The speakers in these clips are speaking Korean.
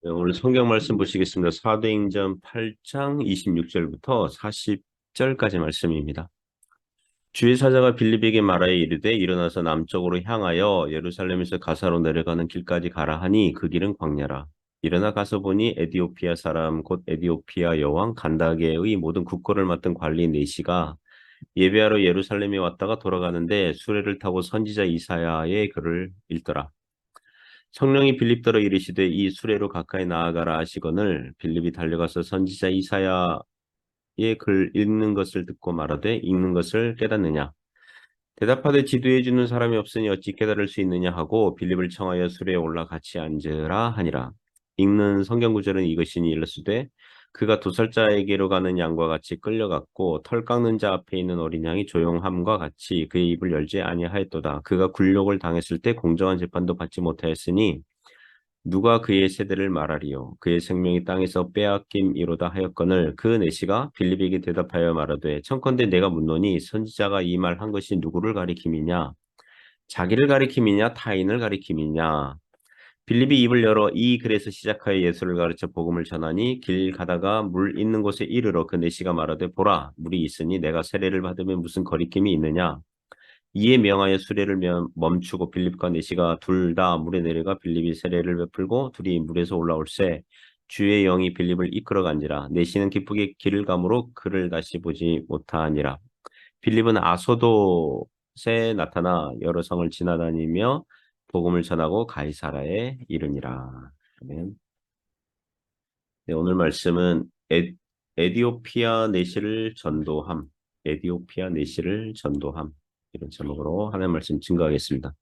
네, 오늘 성경 말씀 보시겠습니다. 사도행전 8장 26절부터 40절까지 말씀입니다. 주의 사자가 빌립에게 말하여 이르되 일어나서 남쪽으로 향하여 예루살렘에서 가사로 내려가는 길까지 가라 하니 그 길은 광야라. 일어나 가서 보니 에디오피아 사람 곧 에디오피아 여왕 간다게의 모든 국고를 맡은 관리 네시가 예배하러 예루살렘에 왔다가 돌아가는데 수레를 타고 선지자 이사야의 글을 읽더라. 성령이 빌립더러 이르시되 이 수레로 가까이 나아가라 하시거늘 빌립이 달려가서 선지자 이사야의 글 읽는 것을 듣고 말하되 읽는 것을 깨닫느냐 대답하되 지도해 주는 사람이 없으니 어찌 깨달을 수 있느냐 하고 빌립을 청하여 수레에 올라 같이 앉으라 하니라. 읽는 성경 구절은 이것이니 일러스되 그가 도살자에게로 가는 양과 같이 끌려갔고 털 깎는 자 앞에 있는 어린 양이 조용함과 같이 그의 입을 열지 아니하였도다. 그가 굴욕을 당했을 때 공정한 재판도 받지 못하였으니 누가 그의 세대를 말하리요. 그의 생명이 땅에서 빼앗김이로다 하였거늘 그 내시가 빌립에게 대답하여 말하되 청컨대 내가 묻노니 선지자가 이 말 한 것이 누구를 가리킴이냐 자기를 가리킴이냐 타인을 가리킴이냐. 빌립이 입을 열어 이 글에서 시작하여 예수를 가르쳐 복음을 전하니 길 가다가 물 있는 곳에 이르러 그 내시가 말하되 보라 물이 있으니 내가 세례를 받으면 무슨 거리낌이 있느냐. 이에 명하여 수레를 멈추고 빌립과 내시가 둘 다 물에 내려가 빌립이 세례를 베풀고 둘이 물에서 올라올새 주의 영이 빌립을 이끌어간지라. 내시는 기쁘게 길을 가므로 그를 다시 보지 못하니라. 빌립은 아소도세 나타나 여러 성을 지나다니며 복음을 전하고 가이사라에 이르니라. 아멘. 네, 오늘 말씀은 에디오피아 내시를 전도함, 에디오피아 내시를 전도함 이런 제목으로 하나님 말씀 증거하겠습니다.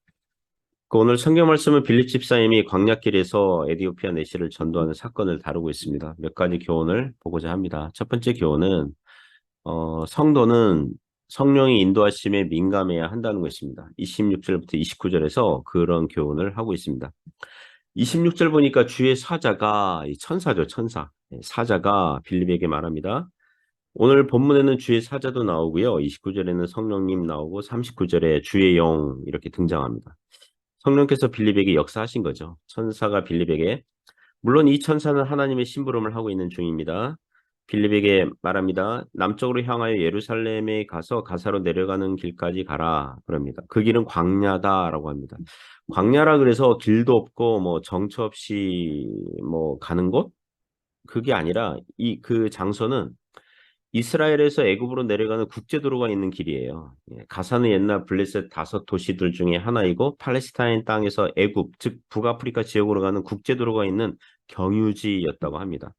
오늘 성경 말씀은 빌립 집사님이 광야길에서 에디오피아 내시를 전도하는 사건을 다루고 있습니다. 몇 가지 교훈을 보고자 합니다. 첫 번째 교훈은 성도는 성령의 인도하심에 민감해야 한다는 것입니다. 26절부터 29절에서 그런 교훈을 하고 있습니다. 26절 보니까 주의 사자가 천사죠, 천사. 사자가 빌립에게 말합니다. 오늘 본문에는 주의 사자도 나오고요. 29절에는 성령님 나오고 39절에 주의 영 이렇게 등장합니다. 성령께서 빌립에게 역사하신 거죠. 천사가 빌립에게 물론 이 천사는 하나님의 심부름을 하고 있는 중입니다. 빌립에게 말합니다. 남쪽으로 향하여 예루살렘에 가서 가사로 내려가는 길까지 가라 그럽니다. 그 길은 광야다라고 합니다. 광야라 그래서 길도 없고 뭐 정처 없이 뭐 가는 곳 그게 아니라 이 그 장소는 이스라엘에서 애굽으로 내려가는 국제도로가 있는 길이에요. 가사는 옛날 블레셋 5도시들 중에 하나이고 팔레스타인 땅에서 애굽, 즉 북아프리카 지역으로 가는 국제도로가 있는 경유지였다고 합니다.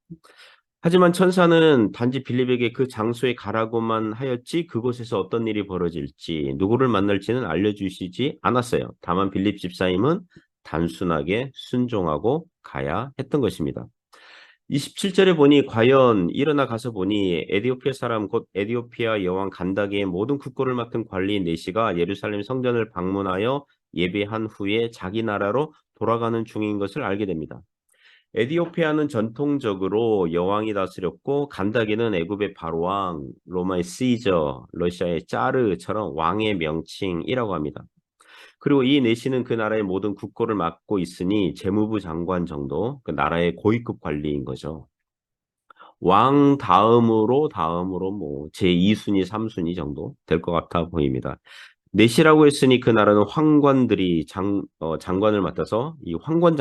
하지만 천사는 단지 빌립에게 그 장소에 가라고만 하였지 그곳에서 어떤 일이 벌어질지 누구를 만날지는 알려주시지 않았어요. 다만 빌립 집사님은 단순하게 순종하고 가야 했던 것입니다. 27절에 보니 과연 일어나 가서 보니 에디오피아 사람 곧 에디오피아 여왕 간다게의 모든 국고를 맡은 관리인 네시가 예루살렘 성전을 방문하여 예배한 후에 자기 나라로 돌아가는 중인 것을 알게 됩니다. 에디오피아는 전통적으로 여왕이 다스렸고 간다게는 애굽의 바로왕, 로마의 시저, 러시아의 짜르처럼 왕의 명칭이라고 합니다. 그리고 이 내시는 그 나라의 모든 국고를 맡고 있으니 재무부 장관 정도, 그 나라의 고위급 관리인 거죠. 왕 다음으로 뭐 제2순위, 3순위 정도 될 것 같아 보입니다. 내시라고 했으니 그 나라는 황관들이 장관을 맡아서 이 황관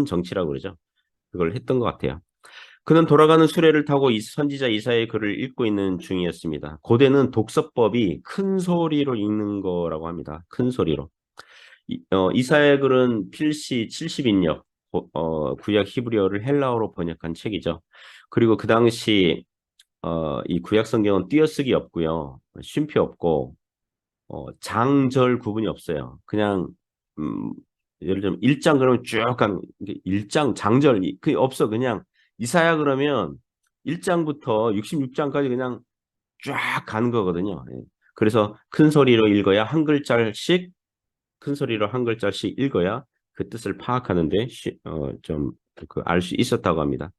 정치라고 그러죠. 그걸 했던 것 같아요. 그는 돌아가는 수레를 타고 이 선지자 이사야의 글을 읽고 있는 중이었습니다. 고대는 독서법이 큰 소리로 읽는 거라고 합니다. 큰 소리로. 이사야의 글은 필시 70인역, 구약 히브리어를 헬라어로 번역한 책이죠. 그리고 그 당시 이 구약 성경은 띄어쓰기 없고요. 쉼표 없고 장절 구분이 없어요. 그냥 음, 예를 들면 1장 그러면 쭉 1장 장절 그 없어. 그냥 이사야 그러면 1장부터 66장까지 그냥 쫙 가는 거거든요. 예. 그래서 큰 소리로 읽어야 한 글자씩 큰 소리로 한 글자씩 읽어야 그 뜻을 파악하는데 좀 알 수 있었다고 합니다.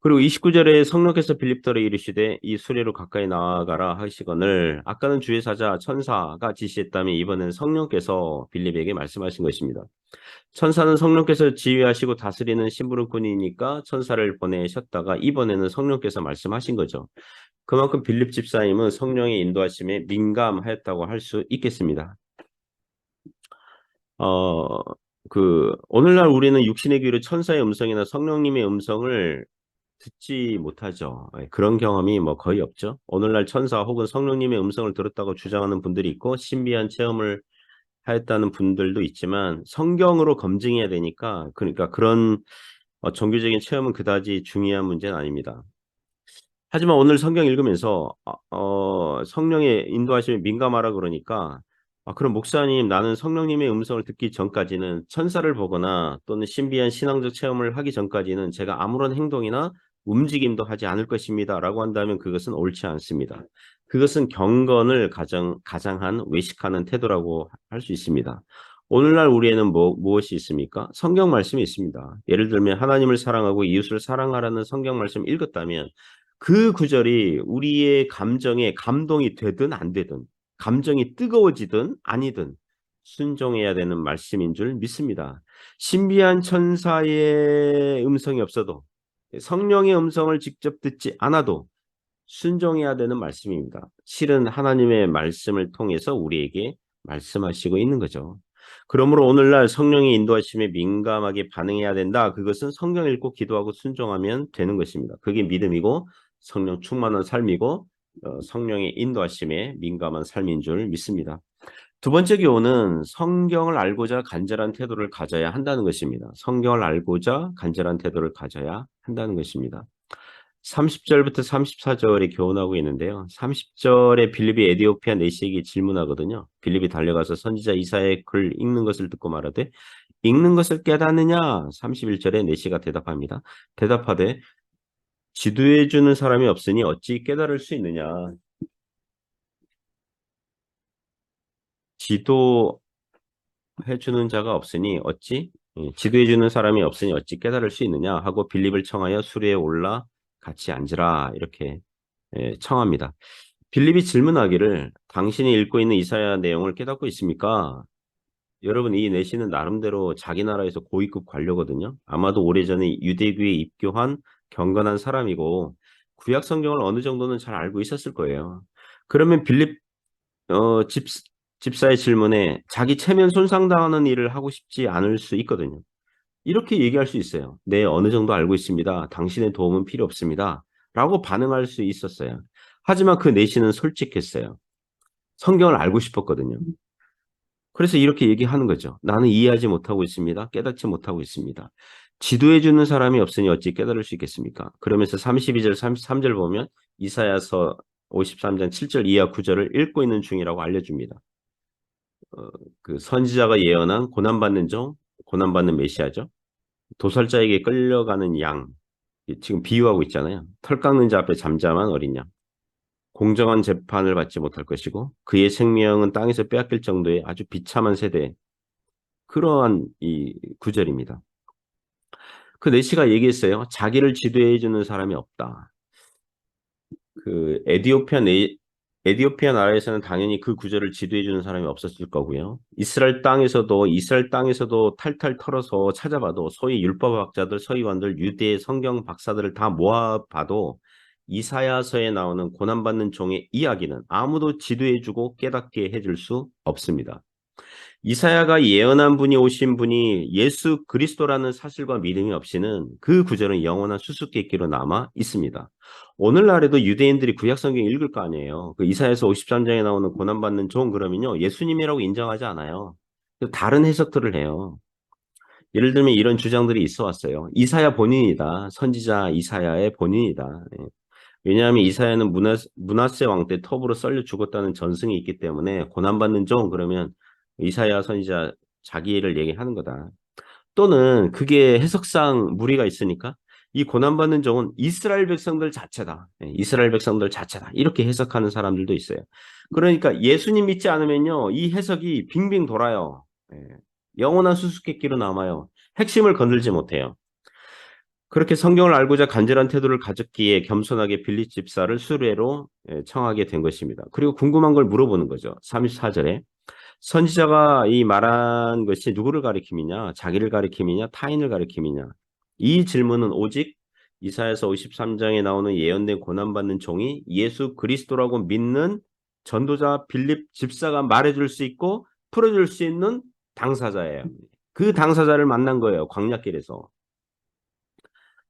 그리고 29절에 성령께서 빌립더를 이르시되 이 수레로 가까이 나아가라 하시거늘 아까는 주의 사자 천사가 지시했다면 이번에는 성령께서 빌립에게 말씀하신 것입니다. 천사는 성령께서 지휘하시고 다스리는 심부름꾼이니까 천사를 보내셨다가 이번에는 성령께서 말씀하신 거죠. 그만큼 빌립 집사님은 성령의 인도하심에 민감하였다고 할 수 있겠습니다. 어, 오늘날 우리는 육신의 귀로 천사의 음성이나 성령님의 음성을 듣지 못하죠. 그런 경험이 뭐 거의 없죠. 오늘날 천사 혹은 성령님의 음성을 들었다고 주장하는 분들이 있고 신비한 체험을 하였다는 분들도 있지만 성경으로 검증해야 되니까 그러니까 그런 종교적인 체험은 그다지 중요한 문제는 아닙니다. 하지만 오늘 성경 읽으면서 성령의 인도하심에 민감하라 그러니까 그럼 목사님 나는 성령님의 음성을 듣기 전까지는 천사를 보거나 또는 신비한 신앙적 체험을 하기 전까지는 제가 아무런 행동이나 움직임도 하지 않을 것입니다. 라고 한다면 그것은 옳지 않습니다. 그것은 경건을 가장한 외식하는 태도라고 할 수 있습니다. 오늘날 우리에는 무엇이 있습니까? 성경 말씀이 있습니다. 예를 들면 하나님을 사랑하고 이웃을 사랑하라는 성경 말씀 읽었다면 그 구절이 우리의 감정에 감동이 되든 안 되든 감정이 뜨거워지든 아니든 순종해야 되는 말씀인 줄 믿습니다. 신비한 천사의 음성이 없어도 성령의 음성을 직접 듣지 않아도 순종해야 되는 말씀입니다. 실은 하나님의 말씀을 통해서 우리에게 말씀하시고 있는 거죠. 그러므로 오늘날 성령의 인도하심에 민감하게 반응해야 된다. 그것은 성경 읽고 기도하고 순종하면 되는 것입니다. 그게 믿음이고 성령 충만한 삶이고 성령의 인도하심에 민감한 삶인 줄 믿습니다. 두 번째 교훈은 성경을 알고자 간절한 태도를 가져야 한다는 것입니다. 성경을 알고자 간절한 태도를 가져야 한다는 것입니다. 30절부터 34절에 교훈하고 있는데요. 30절에 빌립이 에디오피아 내시에게 질문하거든요. 빌립이 달려가서 선지자 이사야의 글 읽는 것을 듣고 말하되 읽는 것을 깨닫느냐? 31절에 내시가 대답합니다. 대답하되 지도해 주는 사람이 없으니 어찌 깨달을 수 있느냐? 지도해 주는 자가 없으니 어찌 지도해 주는 사람이 없으니 어찌 깨달을 수 있느냐 하고 빌립을 청하여 수레에 올라 같이 앉으라 이렇게 청합니다. 빌립이 질문하기를 당신이 읽고 있는 이사야 내용을 깨닫고 있습니까? 여러분 이 내시는 나름대로 자기 나라에서 고위급 관료거든요. 아마도 오래전에 유대교에 입교한 경건한 사람이고 구약 성경을 어느 정도는 잘 알고 있었을 거예요. 그러면 빌립 집사의 질문에 자기 체면 손상당하는 일을 하고 싶지 않을 수 있거든요. 이렇게 얘기할 수 있어요. 네, 어느 정도 알고 있습니다. 당신의 도움은 필요 없습니다. 라고 반응할 수 있었어요. 하지만 그 내시는 솔직했어요. 성경을 알고 싶었거든요. 그래서 이렇게 얘기하는 거죠. 나는 이해하지 못하고 있습니다. 깨닫지 못하고 있습니다. 지도해 주는 사람이 없으니 어찌 깨달을 수 있겠습니까? 그러면서 32절, 33절 보면 이사야서 53장 7절 이하 9절을 읽고 있는 중이라고 알려줍니다. 그 선지자가 예언한 고난받는 종, 고난받는 메시아죠. 도살자에게 끌려가는 양, 지금 비유하고 있잖아요. 털 깎는 자 앞에 잠잠한 어린 양. 공정한 재판을 받지 못할 것이고 그의 생명은 땅에서 빼앗길 정도의 아주 비참한 세대. 그러한 이 구절입니다. 그 내시가 얘기했어요. 자기를 지도해 주는 사람이 없다. 그 에디오피아 나라에서는 당연히 그 구절을 지도해 주는 사람이 없었을 거고요. 이스라엘 땅에서도 탈탈 털어서 찾아봐도 소위 율법학자들, 서기관들, 유대 성경 박사들을 다 모아봐도 이사야서에 나오는 고난받는 종의 이야기는 아무도 지도해 주고 깨닫게 해줄 수 없습니다. 이사야가 예언한 분이 오신 분이 예수 그리스도라는 사실과 믿음이 없이는 그 구절은 영원한 수수께끼로 남아 있습니다. 오늘날에도 유대인들이 구약 성경 읽을 거 아니에요. 그 이사야서 53장에 나오는 고난받는 종 그러면요. 예수님이라고 인정하지 않아요. 다른 해석들을 해요. 예를 들면 이런 주장들이 있어 왔어요. 이사야 본인이다. 선지자 이사야의 본인이다. 왜냐하면 이사야는 문하세 왕 때 톱으로 썰려 죽었다는 전승이 있기 때문에 고난받는 종 그러면 이사야 선지자 자기를 얘기하는 거다. 또는 그게 해석상 무리가 있으니까 이 고난받는 종은 이스라엘 백성들 자체다. 이스라엘 백성들 자체다. 이렇게 해석하는 사람들도 있어요. 그러니까 예수님 믿지 않으면요. 이 해석이 빙빙 돌아요. 영원한 수수께끼로 남아요. 핵심을 건들지 못해요. 그렇게 성경을 알고자 간절한 태도를 가졌기에 겸손하게 빌립 집사를 수레로 청하게 된 것입니다. 그리고 궁금한 걸 물어보는 거죠. 34절에 선지자가 이 말한 것이 누구를 가리킴이냐? 자기를 가리킴이냐? 타인을 가리킴이냐? 이 질문은 오직 이사야서 53장에 나오는 예언된 고난받는 종이 예수 그리스도라고 믿는 전도자 빌립 집사가 말해줄 수 있고 풀어줄 수 있는 당사자예요. 그 당사자를 만난 거예요. 광야길에서.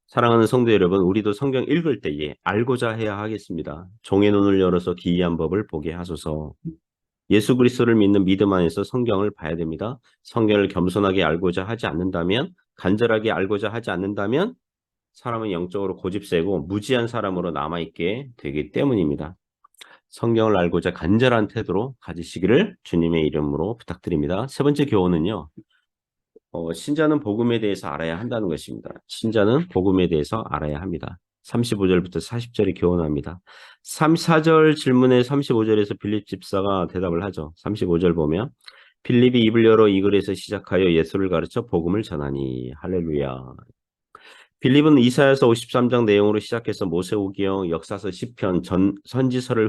사랑하는 성도 여러분, 우리도 성경 읽을 때에 알고자 해야 하겠습니다. 종의 눈을 열어서 기이한 법을 보게 하소서. 예수 그리스도를 믿는 믿음 안에서 성경을 봐야 됩니다. 성경을 겸손하게 알고자 하지 않는다면, 간절하게 알고자 하지 않는다면 사람은 영적으로 고집세고 무지한 사람으로 남아있게 되기 때문입니다. 성경을 알고자 간절한 태도로 가지시기를 주님의 이름으로 부탁드립니다. 세 번째 교훈은요. 신자는 복음에 대해서 알아야 한다는 것입니다. 신자는 복음에 대해서 알아야 합니다. 35절부터 40절이 교훈합니다. 34절 질문에 35절에서 빌립 집사가 대답을 하죠. 35절 보면 빌립이 입을 열어 이 글에서 시작하여 예수를 가르쳐 복음을 전하니 할렐루야. 빌립은 이사야서 53장 내용으로 시작해서 모세오경, 역사서, 시편, 선지서를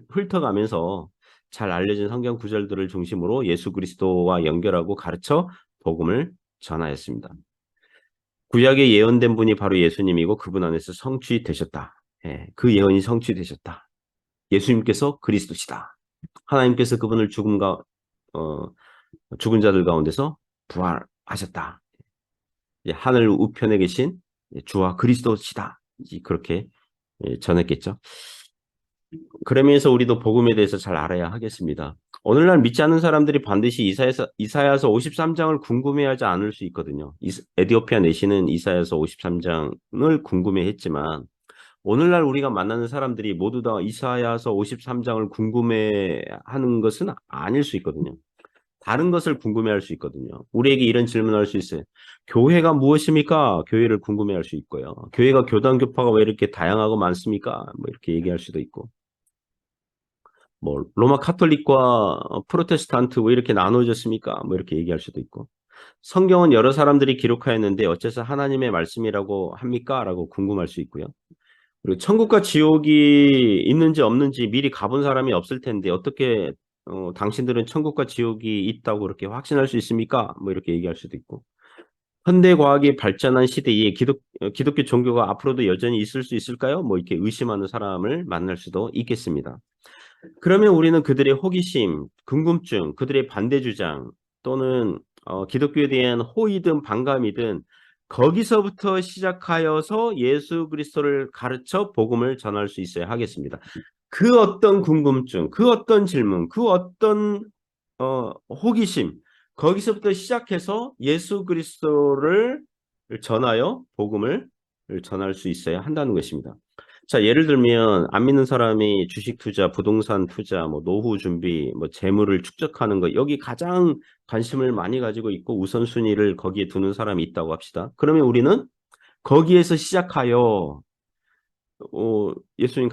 훑어가면서 잘 알려진 성경 구절들을 중심으로 예수 그리스도와 연결하고 가르쳐 복음을 전하였습니다. 구약에 예언된 분이 바로 예수님이고 그분 안에서 성취되셨다. 그 예언이 성취되셨다. 예수님께서 그리스도시다. 하나님께서 그분을 죽은 자들 가운데서 부활하셨다. 하늘 우편에 계신 주와 그리스도시다. 그렇게 전했겠죠. 그러면서 우리도 복음에 대해서 잘 알아야 하겠습니다. 오늘날 믿지 않는 사람들이 반드시 이사야서 53장을 궁금해하지 않을 수 있거든요. 에디오피아 내시는 이사야서 53장을 궁금해했지만 오늘날 우리가 만나는 사람들이 모두 다 이사야서 53장을 궁금해하는 것은 아닐 수 있거든요. 다른 것을 궁금해할 수 있거든요. 우리에게 이런 질문을 할 수 있어요. 교회가 무엇입니까? 교회를 궁금해할 수 있고요. 교회가 교단 교파가 왜 이렇게 다양하고 많습니까? 뭐 이렇게 얘기할 수도 있고. 뭐 로마 카톨릭과 프로테스탄트 왜 이렇게 나눠졌습니까? 뭐 이렇게 얘기할 수도 있고. 성경은 여러 사람들이 기록하였는데 어째서 하나님의 말씀이라고 합니까? 라고 궁금할 수 있고요. 그리고 천국과 지옥이 있는지 없는지 미리 가본 사람이 없을 텐데 어떻게 당신들은 천국과 지옥이 있다고 그렇게 확신할 수 있습니까? 뭐 이렇게 얘기할 수도 있고. 현대 과학이 발전한 시대에 기독교 종교가 앞으로도 여전히 있을 수 있을까요? 뭐 이렇게 의심하는 사람을 만날 수도 있겠습니다. 그러면 우리는 그들의 호기심, 궁금증, 그들의 반대 주장 또는 기독교에 대한 호의든 반감이든 거기서부터 시작하여서 예수 그리스도를 가르쳐 복음을 전할 수 있어야 하겠습니다. 그 어떤 궁금증, 그 어떤 질문, 그 어떤 호기심 거기서부터 시작해서 예수 그리스도를 전하여 복음을 전할 수 있어야 한다는 것입니다. 자, 예를 들면 안 믿는 사람이 주식 투자, 부동산 투자, 뭐 노후 준비, 뭐 재물을 축적하는 거 여기 가장 관심을 많이 가지고 있고 우선순위를 거기에 두는 사람이 있다고 합시다. 그러면 우리는 거기에서 시작하여 예수님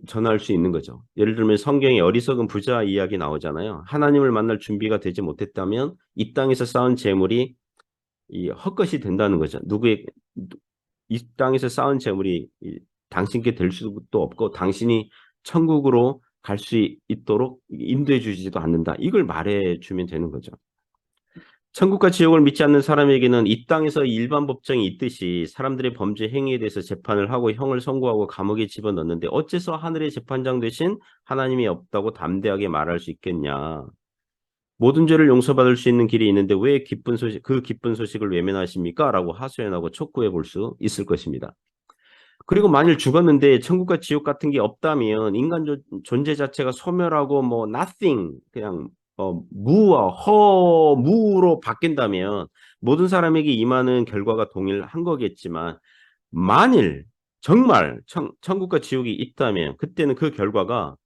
전할 수 있는 거죠. 예를 들면 성경에 어리석은 부자 이야기 나오잖아요. 하나님을 만날 준비가 되지 못했다면 이 땅에서 쌓은 재물이 헛것이 된다는 거죠. 이 땅에서 쌓은 재물이 당신께 될 수도 없고 당신이 천국으로 갈 수 있도록 인도해 주지도 않는다. 이걸 말해 주면 되는 거죠. 천국과 지옥을 믿지 않는 사람에게는 이 땅에서 일반 법정이 있듯이 사람들의 범죄 행위에 대해서 재판을 하고 형을 선고하고 감옥에 집어넣는데 어째서 하늘의 재판장 대신 하나님이 없다고 담대하게 말할 수 있겠냐. 모든 죄를 용서받을 수 있는 길이 있는데 왜 그 기쁜 소식을 외면하십니까? 라고 하소연하고 촉구해 볼 수 있을 것입니다. 그리고 만일 죽었는데 천국과 지옥 같은 게 없다면 인간 존재 자체가 소멸하고 뭐 nothing 그냥 무로 바뀐다면 모든 사람에게 임하는 결과가 동일한 거겠지만 만일 정말 천국과 지옥이 있다면 그때는 그 결과가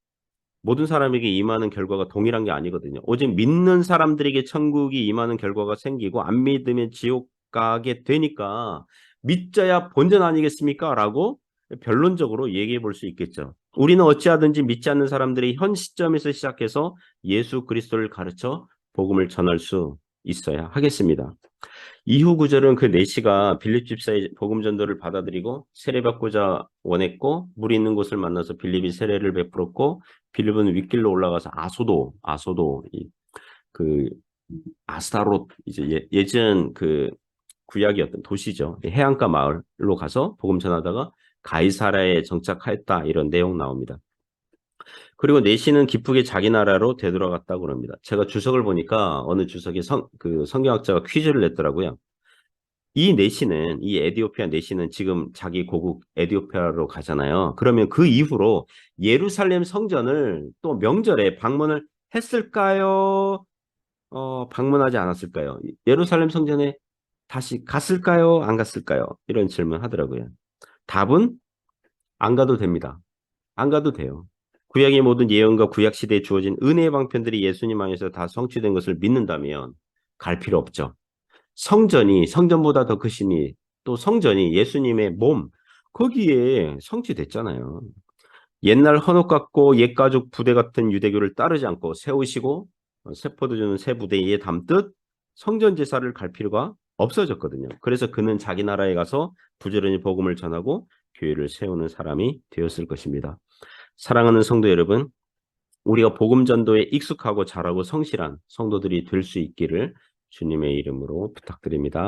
모든 사람에게 임하는 결과가 동일한 게 아니거든요. 오직 믿는 사람들에게 천국이 임하는 결과가 생기고 안 믿으면 지옥 가게 되니까 믿자야 본전 아니겠습니까? 라고 변론적으로 얘기해 볼 수 있겠죠. 우리는 어찌하든지 믿지 않는 사람들이 현 시점에서 시작해서 예수 그리스도를 가르쳐 복음을 전할 수 있어야 하겠습니다. 이후 구절은 그 내시가 빌립 집사의 복음 전도를 받아들이고 세례받고자 원했고 물이 있는 곳을 만나서 빌립이 세례를 베풀었고 빌립은 윗길로 올라가서 아소도 그 아스타롯 이제 예전 그 구약이었던 도시죠. 해안가 마을로 가서 복음 전하다가 가이사라에 정착하였다 이런 내용 나옵니다. 그리고 내시는 기쁘게 자기 나라로 되돌아갔다고 그럽니다. 제가 주석을 보니까 어느 주석에 그 성경학자가 퀴즈를 냈더라고요. 이 내시는 이 에디오피아 내시는 지금 자기 고국 에디오피아로 가잖아요. 그러면 그 이후로 예루살렘 성전을 또 명절에 방문을 했을까요? 방문하지 않았을까요? 예루살렘 성전에 다시 갔을까요? 안 갔을까요? 이런 질문 하더라고요. 답은 안 가도 됩니다. 안 가도 돼요. 구약의 모든 예언과 구약 시대에 주어진 은혜의 방편들이 예수님 안에서 다 성취된 것을 믿는다면 갈 필요 없죠. 성전보다 더 크시니 또 성전이 예수님의 몸 거기에 성취됐잖아요. 옛날 헌옷 같고 옛가족 부대 같은 유대교를 따르지 않고 세우시고 세포도 주는 새 부대에 담듯 성전 제사를 갈 필요가 없어졌거든요. 그래서 그는 자기 나라에 가서 부지런히 복음을 전하고 교회를 세우는 사람이 되었을 것입니다. 사랑하는 성도 여러분, 우리가 복음 전도에 익숙하고 잘하고 성실한 성도들이 될 수 있기를 주님의 이름으로 부탁드립니다.